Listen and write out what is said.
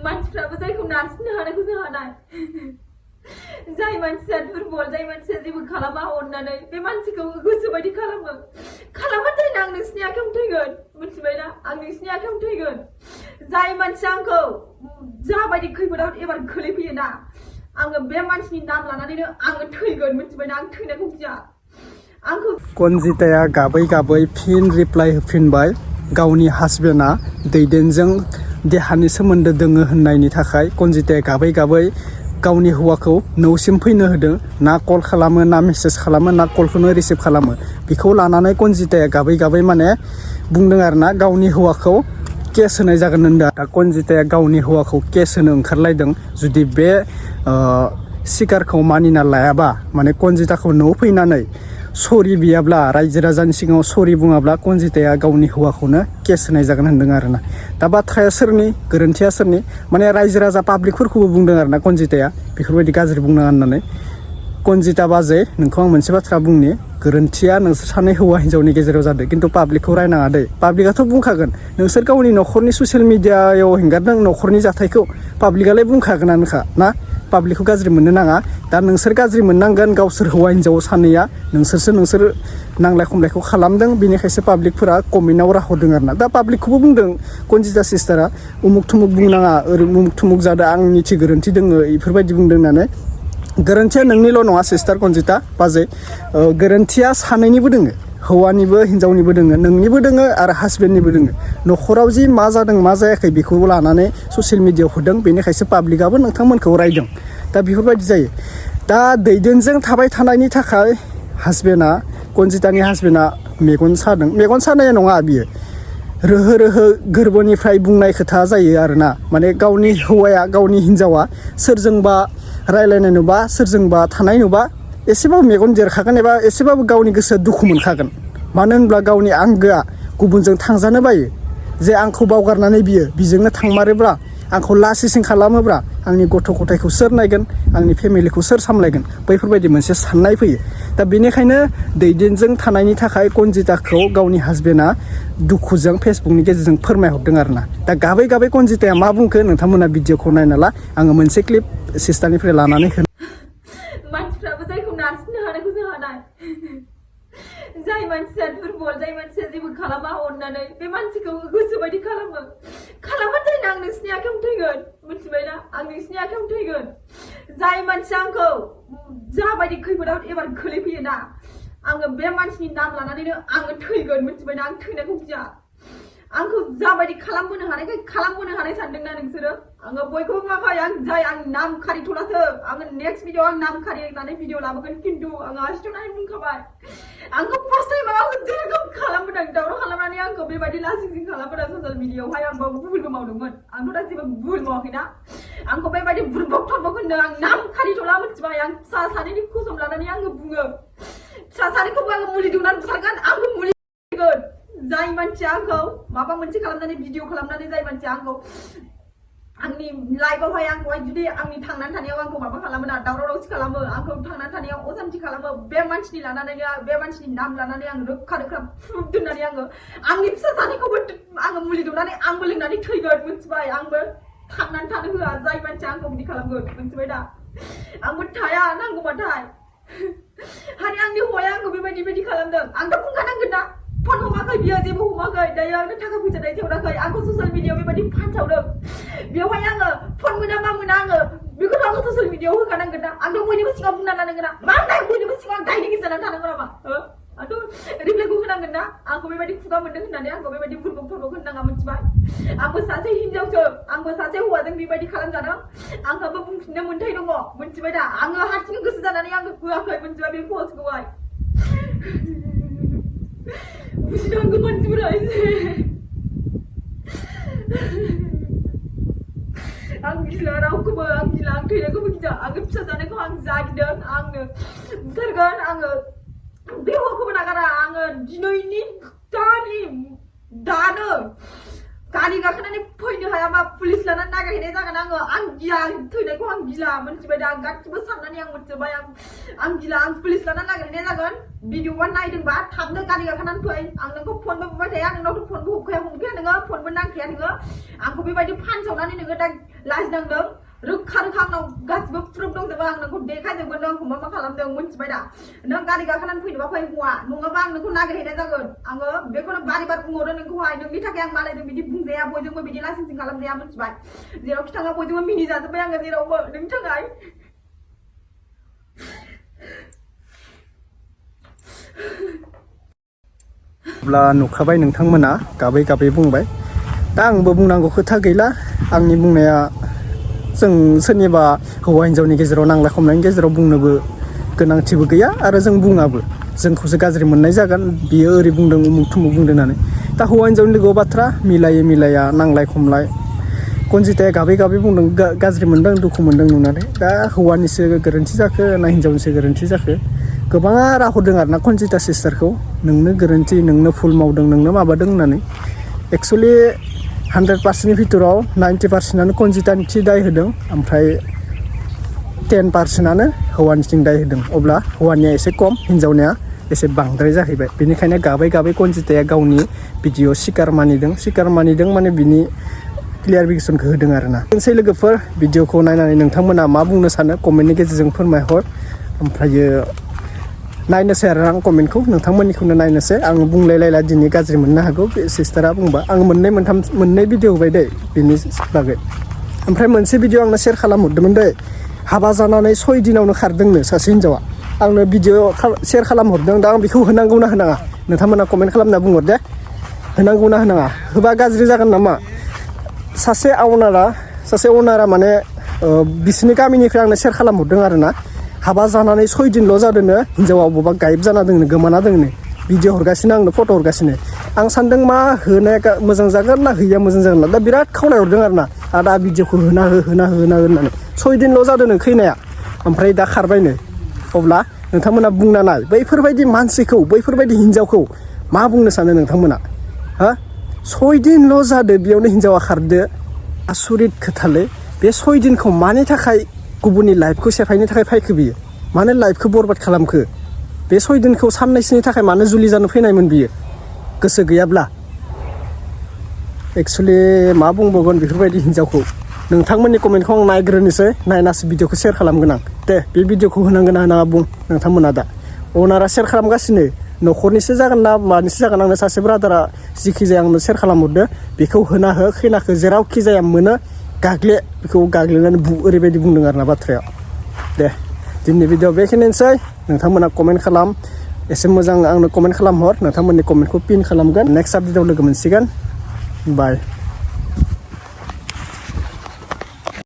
मानसिफ्राबो जायखौ नारसिननो हानायखौ जों हानाय जाय मानसिया दुरबल जाय मानसिया जेबो खालामा अननानै बे मानसिखौ गोसोबायदि खालामबाथाय आं नोंसिनि आखायाव थैगोन मिथिबायना आं नोंसिनि आखायाव थैगोन जाय मानसिया आंखौ जाबायदि खैफोदाव एबार खोलैफैयोना आङो बे मानसिनि नाम लानानैनो आङो थैगोन मिथिबायना आं थैनायखौ गिया आंखौ konjitaya गाबै गाबै फिन रिप्लाइ होफिनबाय गावनि हासबेन्डआ दैदेनजों देहानि सोमोन्दो दोङो होननायनि थाखाय konjitaya गाबै गाबै गावनि हौवाखौ न'सिम फैनो होदों ना कल खालामो ना मेसेज खालामो ना कलखौनो रिसिभ खालामो बेखौ लानानै konjitaya गाबै गाबै माने बुंदों आरोना गावनि हौवाखौ केस होनाय जागोन होनदों दा konjitaya गावनि हौवाखौ केस होनो ओंखारलायदों जुदि बे सिकारखौ मानिना लायाबा माने konjitaखौ न'आव फैनानै सरि बियाब्ला रायजो राजानि सिगाङाव सरि बुङाब्ला konjitaya गावनि हौवाखौनो केस होनाय जागोन होनदों आरोना दा बाथ्राया सोरनि गोरोन्थिया सोरनि माने रायजो राजा पाब्लिकफोरखौबो बुंदों आरोना konjitaya बेफोरबायदि गाज्रि बुंनाङा होननानै konjita बाजै नोंखौ आं मोनसे बाथ्रा बुंनि गोरोन्थिया नोंसोर सानै हौवा हिन्जावनि गेजेराव जादों खिन्थु पाब्लिकखौ रायनाङा दै पाब्लिकआथ' बुंखागोन नोंसोर गावनि न'खरनि ससियेल मिडियायाव हेंगारदों न'खरनि जाथायखौ पाब्लिकआलाय बुंखागोनानोखा ना पाब्लिकखौ गाज्रि मोननो नाङा दा नोंसोर गाज्रि मोननांगोन गावसोर हौवा हिन्जाव सानैया नोंसोर नांलाय खमलायखौ खालामदों बेनिखायसो पाब्लिकफोरा कमेन्टआव राहरदों आरोना दा पाब्लिकखौबो बुंदों konjita सिस्टारा उमुक थुमुक बुंनाङा ओरै उमुक थुमुक जादों आंनि थि गोरोन्थि दोङो बेफोरबायदि बुंदों होननानै गोरोन्थिया नोंनिल' नङा सिस्टार konjita बाजै गोरोन्थिया सानैनिबो दोङो हौवानिबो हिन्जावनिबो दोङो नोंनिबो दोङो आरो हासबेन्डनिबो दोङो न'खराव जि मा जादों मा जायाखै बेखौ लानानै ससियेल मिडियायाव होदों बेनिखायसो पाब्लिकआबो नोंथांमोनखौ रायदों दा बेफोरबायदि जायो दा दैदेनजों थाबाय थानायनि थाखाय हासबेन्डआ konjitaनि हासबेन्डआ मेगन सादों मेगन सानाया नङा बियो रोहो रोहो गोरबोनिफ्राय बुंनाय खोथा जायो आरोना माने गावनि हौवाया गावनि हिन्जावा सोरजोंबा रायलायनाय नुबा सोरजोंबा थानाय नुबा एसेबाबो मेगन देरखागोन एबा एसेबाबो गावनि गोसोआ दुखु मोनखागोन मानो होनब्ला गावनि आंगोआ गुबुनजों थांजानो बायो जे आंखौ बावगारनानै बिजोंनो थांमारोब्ला आंखौ लासिसिं खालामोब्ला आंनि गथ' गथायखौ सोर नायगोन आंनि फेमिलिखौ सोर सामलायगोन बैफोरबायदि मोनसे साननाय फैयो दा बेनिखायनो दैदेनजों थानायनि थाखाय konjitaखौ गावनि हासबेन्डआ दुखुजों फेसबुकनि गेजेरजों फोरमायहरदों आरोना दा गाबै गाबै konjitaya मा बुंखो नोंथांमोना भिडिअखौ नायना ला आङो मोनसे क्लिप सिस्टारनिफ्राय लानानै होनो मानसिफ्राबो जायखौ नारसिननो हानायखौ जों हानाय जाय मानसिया दुरबल जाय मानसिया जेबो खालामा अननानै बे मानसिखौ गोसोबायदि खालामबाथाय आं नोंसिनि आखायाव थैगोन मिथिबायना आं नोंसिनि आखायाव थैगोन जाय मानसिया आंखौ जाबायदि खैफोदाव एबार खोलैफैयोना आङो बे मानसिनि नाम लानानैनो आङो थैगोन मिथिबायना आं थैनायखौ गिया आंखौ जाबायदि खालामबोनो हानाय सानदोंना नोंसोरो आङो बयखौबो माखाय आं जाय आं नाम खारिथ'लासो आङो नेक्स्ट भिडिअ आं नाम खारिनानै भिडिअ लाबोगोन खिन्थु आङो आसिथ'नानै बुंखाबाय आंखौ फार्स्ट टाइमाव आंखौ जेरोखोम खालामबोदों दावराव खालामनानै आंखौ बेबायदि लासिं खालामबोदों ससियेल मिडियायावहाय आंबो भुलबो मावदोंमोन आंथ' दा जेबो भुल मावाखैना आंखौ बेबायदि बुरबक थरबक होनदों आं नाम खारिथ'ला मिथिबाय आं फिसा सानैनि कसम लानानै आङो बुङो फिसा सानैखौबो आङो मुलि दौनानै बुथारगोन आंबो मुलि होगोन जाय मानसिया आंखौ माबा मोनसे खालामनानै भिडिअ खालामनानै जाय मानसिया आंखौ आंनि लाइफआवहाय आंखौहाय जुदि आंनि थांनानै थानायाव आंखौ माबा खालामो ना दावराव दावसि खालामो आंखौ थांनानै थानायाव असान्थि खालामो बे मानसिनि नाम लानानै आं रोखा प्रुफ दोननानै आंनि फिसा सानैखौबो आङो मुलि दौनानै आंबो लोंनानै थैगोन मिथिबाय आंबो थांनानै थानो होआ जाय मानसिया आंखौ बिदि खालामगोन मिथिबाय दा आंबो थाया नांगौबाथाय हानि आंनि हौवाया आंखौ बेबायदि खालामदों आंथ' बुंखानांगोन ना फन हमाखै बियो जेबो हमाखै दायो आंनो थाखा फैसा दैथायहराखै आंखौ ससियेल मिडियायाव बेबायदि फानसावदों बेवहाय आङो फन मोना मा मोना आङो बेखौथ' आङो ससियेल मिडियायाव होखानांगोन ना आंथ' बयनिबो सिगाङाव बुंना लानांगोन ना मा होननाय बयनिबो सिगाङाव आं दायनिगिरि जानानै थानांगौ नामा आंथ' रिप्लाइखौ होनांगोन ना आंखौ बेबायदि खुगा मोनदों होननानै आंखौ बेबायदि बुरबक थरबक होननाङा मिथिबाय आंबो सासे हिनजावसो आंबो सासे हौवाजों बेबायदि खालामजादों आंहाबो बुंफिननो मोन्थाय दङ मिथिबाय दा आङो हारसिं गोसो जानानै आङो होआखै मिथिबाय बे पस्टखौहाय बुजिनांगौ मानसिफोरा एसे आं गिला रावखौबो आं गिला आं थैनायखौबो गिया आङो फिसा जानायखौ आं जा गिदों आंनो बुथारगोन आङो बे हौवाखौबो नागारा आङो दिनैनि दानो गारि गाखोनानै फैनो हायाबा पुलिस लानानै नागिरहैनाय जागोन आङो आं गिला थैनायखौ आं गिला मोनथिबाय दा आं गासिबो साननानै आं मोनथिबाय आं गिला आं पुलिस लानानै नागिरहैनाय जागोन भिडिअ'आ नायदोंबा थाबनो गारि गाखोनानै फै आं नोंखौ फनबो बुबाय थाया नोंनावथ' फनबो हमखाया नोङो फनबो नांखाया नोङो आंखौ बेबायदि फानसावनानै नोङो दा लाजिनांदों रोखा आंनाव गासिबो प्रुफ दंजोबो आं नोंखौ देखायजोबगोन नों आंखौ मा खालामदों मोनथिबाय दा नों गारि गाखोनानै फैनोबा फै हौवा नङाबा आं नोंखौ नागिरहैनाय जागोन आङो बेखौनो बार बुंहरो नोंखौहाय नोंनि थाखाय आं मालायजों बिदि बुंजाया बयजोंबो बिदि लासिंसिं खालामजाया मोनथिबाय जेरावखि थाङा बयजोंबो मिनिजाजोब्बाय आङो जेरावबो नोंनि थाखाय अब्ला नुखाबाय नोंथांमोना गाबै गाबै बुंबाय दा आंबो बुंनांगौ खोथा गैला आंनि बुंनाया जों सोरनिबा हौवा हिन्जावनि गेजेराव नांलाय खमलायनि गेजेराव बुंनोबो गोनांथिबो गैया आरो जों बुङाबो जोंखौसो गाज्रि मोननाय जागोन बियो ओरै बुंदों उमुक थुमुक बुंदों होननानै दा हौवा हिन्जावनि लोगोआव बाथ्रा मिलायो मिलाया नांलाय खमलाय कनजिताया गाबै गाबै बुंदों गाज्रि मोनदों दुखु मोनदों नुनानै दा हौवानिसो गोरोन्थि जाखो ना हिन्जावनिसो गोरोन्थि जाखो गोबाङा राहरदों आरो ना कनजिता सिस्टारखौ नोंनो गोरोन्थि नोंनो भुल मावदों नोंनो माबादों होननानै एक्सुवेलि 100%नि भितराव 90%आनो कनजितानि दाय होदों ओमफ्राय 10%आनो हौवानिथिं दाय होदों अब्ला हौवानिया एसे खम हिन्जावनिया एसे बांद्राय जाहैबाय बेनिखायनो गाबै गाबै कनजिताया गावनि भिडिअ सिकार मानिदों माने बिनि क्लियारिफिकेसनखौ होदों आरो ना मोनसे लोगोफोर भिडिअखौ नायनानै नोंथांमोना मा बुंनो सानो कमेन्टनि गेजेरजों फोरमायहर ओमफ्रायो नायनोसै आरो आं कमेन्टखौ नोंथांमोननिखौनो नायनोसै आं बुंलायलायला दिनै गाज्रि मोननो हागौ बे सिस्टारा बुंबा आं मोननै भिडिअ होबाय दै बिनि बागै ओमफ्राय मोनसे भिडिअ आंनो शेयार खालामहरदोंमोन दै हाबा जानानै 6 दिनावनो खारदोंनो सासे हिन्जावा आंनो भिडिअ शेयार खालामहरदों दा आं बेखौ होनांगौना होनाङा नोंथांमोना कमेन्ट खालामना बुंहर दे होनांगौना होनाङा होबा गाज्रि जागोन नामा सासे अनारा माने बिसोरनि गामिनिफ्राय आंनो शेयार खालामहरदों आरो ना हाबा जानानै 6 दिनल' जादोंनो हिन्जावा बबेबा गायब जाना दोंनो गोमाना दोंनो भिडिअ हरगासिनो आंनो फट' हरगासिनो आं सानदों मा होनाया मोजां जागोन ना होयिया मोजां जागोन ना दा बिराद खावलायहरदों आरो ना आदा भिडिअखौ होना हो होननानै 6 दिनल' जादोंनो खैनाया ओमफ्राय दा खारबायनो अब्ला नोंथांमोना बुंना नाय बैफोरबायदि मानसिखौ बैफोरबायदि हिन्जावखौ मा बुंनो सानो नोंथांमोना हा 6 दिनल' जादों बेयावनो हिन्जावा खारदो आसुरित खोथालै बे 6 दिनखौ मानि थाखाय गुबुननि लाइफखौ सेफायनो थाखाय फायखो बियो मानो लाइफखौ बरबाद खालामखो बे 6 दिनखौ साननैसोनि थाखाय मानो जुलि जानो फैनायमोन बियो गोसो गैयाब्ला एक्सुवेलि मा बुंबावगोन बेफोरबायदि हिन्जावखौ नोंथांमोननि कमेन्टखौ आं नायग्रोनोसै नायनासो भिडिअखौ शेयार खालामगोन आं दे बे भिडिअखौ होनांगोन ना होनाङा बुं नोंथांमोना दा अनारा शेयार खालामगासिनो न'खरनिसो जागोन ना मानिसो जागोन आंनो सासे ब्रादारा जिखि जाया आंनो शेयार खालामहरदो बेखौ होना हो खैनाखौ जेरावखि जाया मोनो गाग्ले बेखौ गाग्लिनानै ओरैबायदि बुंदों आरो ना बाथ्राया दे दिनैनि भिडिअ बेखिनिसै नोंथांमोना कमेन्ट खालाम एसे मोजां आंनो कमेन्ट खालामहर नोंथांमोननि कमेन्टखौ पिन खालामगोन नेक्स्ट भिडिअ लोगो मोनसिगोन बाय